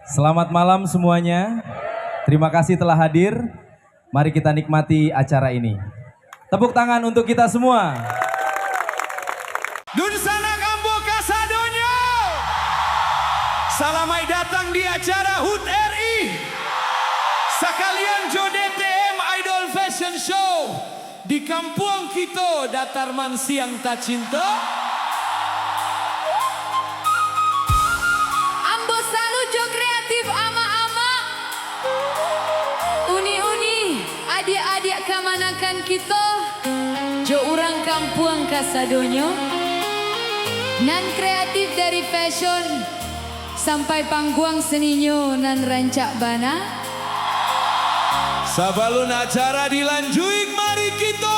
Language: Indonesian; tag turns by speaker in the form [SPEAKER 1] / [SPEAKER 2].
[SPEAKER 1] Selamat malam semuanya. Terima kasih telah hadir. Mari kita nikmati acara ini. Tepuk tangan untuk kita semua.
[SPEAKER 2] Dunsana Kampo Kasadonyo. Salamai datang di acara HUT RI. Sekalian Jo DTM Idol Fashion Show. Di kampung kita Datarman Siang Tacinta.
[SPEAKER 3] Ambo selalu jo kreatif ama-ama. Uni-uni, adik-adik kemanakan kita. Jo orang kampung Kasadonyo. Nan kreatif dari fashion sampai panggung seninyo nan rancak bana.
[SPEAKER 2] Sabalun acara dilanjuing, mari kita